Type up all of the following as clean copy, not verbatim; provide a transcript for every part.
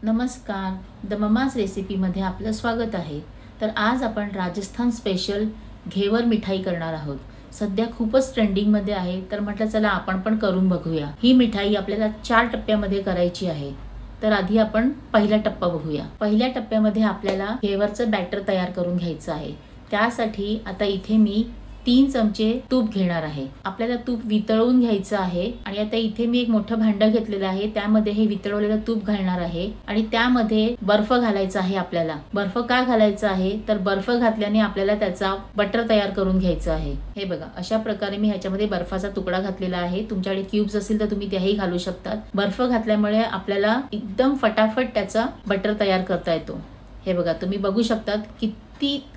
नमस्कार, the mama's रेसिपीमध्ये आपलं स्वागत आहे। तर आज आपण राजस्थान स्पेशल घेवर मिठाई करणार आहोत। सध्या खूपच ट्रेंडिंगमध्ये आहे, तर म्हटलं चला आपण पण करून बघूया। ही मिठाई आपल्याला 4 टप्प्यामध्ये करायची आहे। तर आधी आपण पहिला टप्पा बघूया। पहिल्या टप्प्यामध्ये आपल्याला घेवरचं बॅटर तयार करून घ्यायचं आहे। त्यासाठी आता इथे मी 3 चमचे तूप घेणार आहे। आपल्याला तूप वितळवून घ्यायचं आहे आणि आता इथे मी एक मोठं भांडं घेतलेलं आहे, त्यामध्ये हे वितळवलेलं तूप घालणार आहे आणि त्यामध्ये बर्फ घालायचा आहे। आपल्याला बर्फ का घालायचा आहे, तर बर्फ घातल्याने आपल्याला त्याचा बटर तयार करून घ्यायचा आहे। हे बघा, अशा प्रकारे मी ह्याच्यामध्ये बर्फाचा तुकडा घातलेला आहे। तुमच्याकडे क्यूब्स असतील तर तुम्ही त्याही घालू शकतात। बर्फ घातल्यामुळे आपल्याला एकदम फटाफट त्याचा बटर तयार करता येतो। हे बघा, तुम्ही बघू शकतात की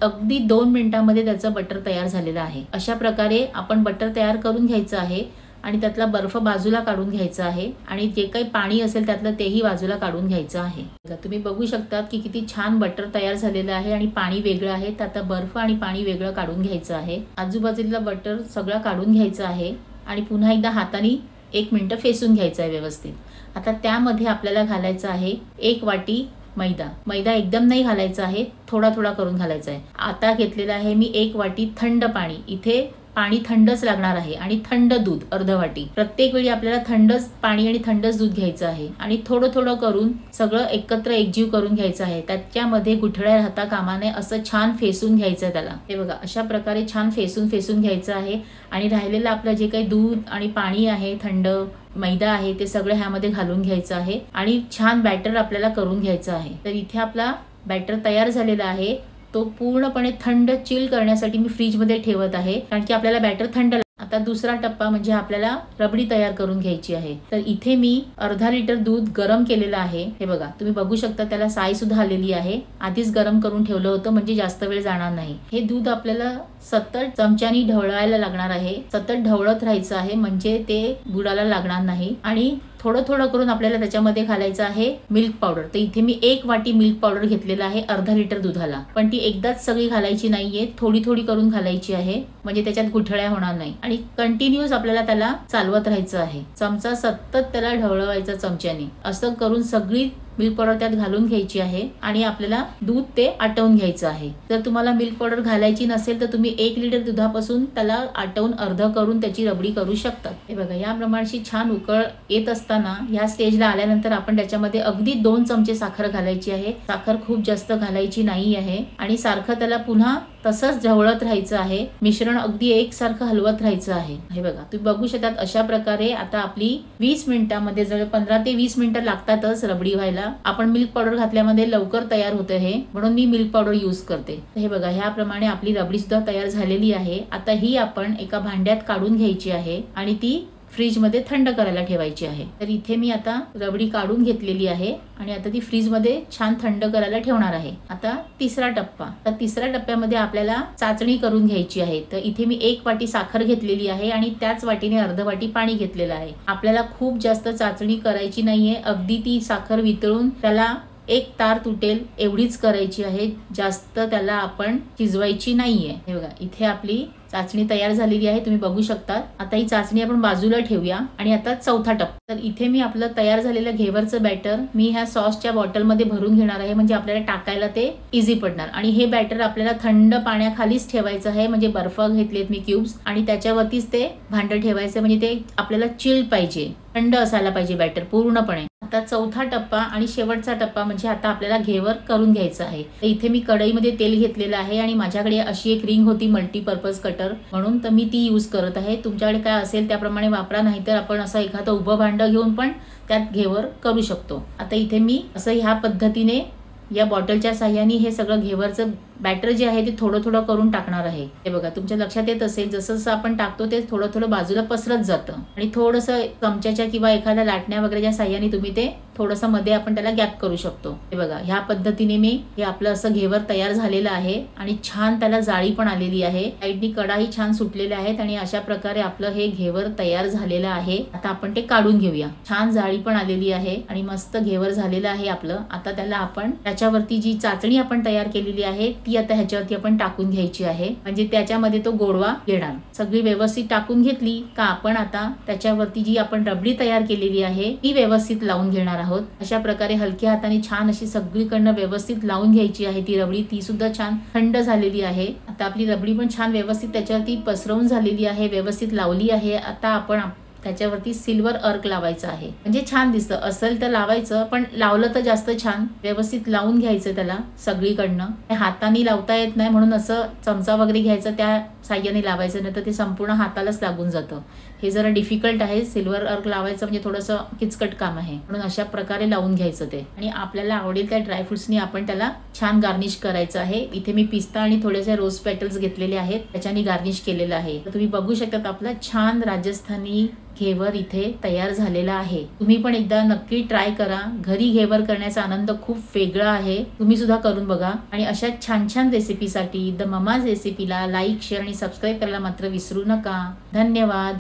अगदी 2 मिनिटांमध्ये त्याचं बटर तयार झालेलं आहे। अशा प्रकारे आपण बटर तयार करून घ्यायचं आहे आणि त्यातला बर्फ बाजूला काढून घ्यायचा आहे आणि जे काही पाणी असेल त्यातलं तेही बाजूला काढून घ्यायचं आहे। तुम्ही बघू शकता की किती छान बटर तयार झालेलं आहे आणि पाणी वेगळं आहे। तर आता बर्फ आणि पाणी वेगळं काढून घ्यायचं आहे। आजूबाजूला बटर सगळं काढून घ्यायचं आहे आणि पुन्हा एकदा हाताने 1 मिनिट फेसून घ्यायचं आहे व्यवस्थित। आता त्यामध्ये आपल्याला घालायचं आहे 1 वाटी मैदा एकदम नाही घालायचा आहे, थोडा थोडा करून घालायचा आहे। आता घेतलेला आहे मी 1 वाटी थंड पाणी। इथे पाणी थंडच लागणार आहे आणि थंड दूध अर्धा वाटी। प्रत्येक वेळी आपल्याला थंडच पाणी आणि थंडच दूध घ्यायचं आहे आणि थोडं थोडं करून सगळं एकत्र एकजीव करून घ्यायचं आहे। त्याच्यामध्ये गुठळ्या राहता कामा नये, असं छान फेसून घ्यायचं त्याला। हे बघा, अशा प्रकारे छान फेसून घ्यायचं आहे आणि राहिलेलं आपलं जे काही दूध आणि पाणी आहे, थंड मैदा आहे, ते सगळं ह्यामध्ये घालून घ्यायचं आहे आणि छान बॅटर आपल्याला करून घ्यायचं आहे। तर इथे आपला बॅटर तयार झालेला आहे। तो पूर्णपणे थंड चिल करण्यासाठी मी फ्रीज मध्ये ठेवत आहे, कारण की आपल्याला बॅटर थंड। आता दुसरा टप्पा म्हणजे आपल्याला रबडी तयार करून घ्यायची आहे। तर इथे मी अर्धा लिटर दूध गरम केलेलं आहे। हे बघा, तुम्ही बघू शकता त्याला साई सुद्धा आलेली आहे। आधीच गरम करून ठेवलं होतं म्हणजे जास्त वेळ जाणार नाही। हे दूध आपल्याला सतत चमच्यानी ढवळायला लागणार आहे। सतत ढवळत राहायचं आहे म्हणजे ते बुडाला लागणार नाही। आणि थोडं थोडं करून आपल्याला त्याच्यामध्ये घालायचं आहे मिल्क पावडर। तर इथे मी 1 वाटी मिल्क पावडर घेतलेला आहे अर्धा लिटर दुधाला, पण ती एकदाच सगळी घालायची नाहीये, थोडी थोडी करून घालायची आहे म्हणजे त्याच्यात गुठळ्या होणार नाही। आणि कंटिन्यूअस आपल्याला त्याला चालवत राहायचं आहे। चमचा सतत त्याला ढवळवायचा चमच्याने। असं करून सगळी मिल्क पावडर त्यात घालून घ्यायची आहे आणि आपल्याला दूध ते आटवून घ्यायचं आहे। जर तुम्हाला मिल्क पावडर घालायची नसेल तर तुम्ही 1 लिटर दुधापासून त्याला आटवून अर्ध करून त्याची रबडी करू शकता। हे बघा, या प्रमाणाची छान उकळ येत असताना या स्टेजला आल्यानंतर आपण त्याच्यामध्ये अगदी 2 चमचे साखर घालायची आहे। साखर खूप जास्त घालायची नाही आहे आणि सारखं त्याला पुन्हा तसंच ढवळत राहायचं आहे। मिश्रण अगदी एकसारखं हलवत राहायचं आहे। हे बघा, तुम्ही बघू शकतात अशा प्रकारे आता आपली 20 मिनिटांमध्ये, जवळ 15 ते 20 मिनिटं लागतातच रबडी व्हायला। आपण मिल्क पावडर घातल्यामध्ये लवकर तयार होते हे, म्हणून मी मिल्क पावडर यूज करते। हे बघा, ह्याप्रमाणे आपली रबडी सुद्धा तयार झालेली आहे। आता ही आपण एका भांड्यात काढून घ्यायची आहे आणि ती फ्रीज मध्ये थंड करायला ठेवायची आहे। तर इथे मी आता रबडी काढून घेतलेली आहे आणि आता ती फ्रीज मध्ये छान थंड करायला ठेवणार आहे। आता तिसरा टप्पा। तर तिसऱ्या टप्प्यामध्ये आपल्याला चाचणी करून घ्यायची आहे। तर इथे मी 1 वाटी साखर घेतलेली आहे आणि त्याच वाटीने अर्ध वाटी पाणी घेतलेलं आहे। आपल्याला खूप जास्त चाचणी करायची नाहीये, अगदी ती साखर वितळून त्याला 1 तार तुटेल एवढीच करायची आहे, जास्त त्याला आपण शिजवायची नाहीये। हे बघा, इथे आपली चाचणी तयार झालेली आहे, तुम्ही बघू शकता। आता ही चाचणी आपण बाजूला ठेवूया आणि आता चौथा टप्पा। तर इथे मी आपलं तयार झालेलं घेवरचं बॅटर मी ह्या सॉसच्या बॉटलमध्ये भरून घेणार आहे, म्हणजे आपल्याला टाकायला ते इझी पडणार। आणि हे बॅटर आपल्याला थंड पाण्याखालीच ठेवायचं आहे, म्हणजे बर्फ घेतलेत मी क्यूब्स आणि त्याच्यावरतीच ते भांडं ठेवायचं, म्हणजे ते आपल्याला चिल पाहिजे, थंड असायला पाहिजे बॅटर पूर्णपणे। आता चौथा टप्पा आणि शेवटचा टप्पा म्हणजे आता आपल्याला घेवर करून घ्यायचं आहे। तर इथे मी कढईमध्ये तेल घेतलेलं आहे आणि माझ्याकडे अशी एक रिंग होती मल्टीपर्पज कटर, म्हणून तर मी ती यूज करत आहे। तुमच्याकडे काय असेल त्याप्रमाणे वापरा, नाहीतर आपण असं एखादं उभं भांडं घेऊन पण त्यात घेवर करू शकतो। आता इथे मी असं ह्या पद्धतीने या बॉटलच्या साह्याने हे सगळं घेवरचं बॅटर जे आहे ते थोडं थोडं करून टाकणार आहे। हे बघा, तुमच्या लक्षात येत असेल जसं जसं आपण टाकतो ते थोडं थोडं बाजूला पसरत जातं आणि थोडंसं चमच्याच्या किंवा एखाद्या लाटण्या वगैरेच्या साह्याने तुम्ही ते थोडंसं मध्ये आपण त्याला गॅप करू शकतो। हे बघा, ह्या पद्धतीने मी हे आपलं असं घेवर तयार झालेलं आहे आणि छान त्याला जाळी पण आलेली आहे। साईडनी कडाही छान सुटलेल्या आहेत आणि अशा प्रकारे आपलं हे घेवर तयार झालेलं आहे। आता आपण ते काढून घेऊया। छान जाळी पण आलेली आहे आणि मस्त घेवर झालेलं आहे आपलं। आता त्याला आपण त्याच्यावरती जी चाचणी आपण तयार केलेली आहे ती आता ह्याच्यावरती आपण टाकून घ्यायची आहे, म्हणजे त्याच्यामध्ये तो गोडवा येणार. सगळी व्यवस्थित टाकून घेतली का आपण आता त्याच्यावरती जी आपण रबडी तयार केलेली आहे ती व्यवस्थित लावून घेणार आहोत. अशा प्रकारे हलक्या हाताने छान अशी सगळीकडनं व्यवस्थित लावून घ्यायची आहे ती रबडी. ती सुद्धा छान थंड झालेली आहे. आता आपली रबडी पण छान व्यवस्थित त्याच्यावरती पसरवून झालेली आहे, व्यवस्थित लावली आहे. आता आपण त्याच्यावरती सिल्वर अर्क लावायचं आहे, म्हणजे छान दिसतं. असेल तर लावायचं, पण लावलं तर जास्त छान. व्यवस्थित लावून घ्यायचं त्याला सगळीकडनं. हाताने लावता येत नाही म्हणून असं चमचा वगैरे घ्यायचं, त्या साह्याने लावायचं, नाही तर ते संपूर्ण हातालाच लागून जातं. हे जरा डिफिकल्ट आहे. सिल्वर अर्क लावायचं म्हणजे थोडंसं किचकट काम आहे, म्हणून अशा प्रकारे लावून घ्यायचं ते. आणि आपल्याला आवडेल त्या ड्रायफ्रुट्सनी आपण त्याला छान गार्निश करायचं आहे. इथे मी पिस्ता आणि थोडेसे रोज पेटल्स घेतलेले आहेत, त्याच्याने गार्निश केलेलं आहे. तर तुम्ही बघू शकता आपला छान राजस्थानी घेवर इथे तयार झालेला आहे. तुम्ही पण एकदा नक्की ट्राय करा. घरी घेवर करण्याचा आनंद खूप वेगळा आहे. तुम्ही सुद्धा करून बघा. आणि अशा छान छान रेसिपीसाठी द ममाज रेसिपीला लाईक, शेअर आणि सबस्क्राईब करायला मात्र विसरू नका. धन्यवाद.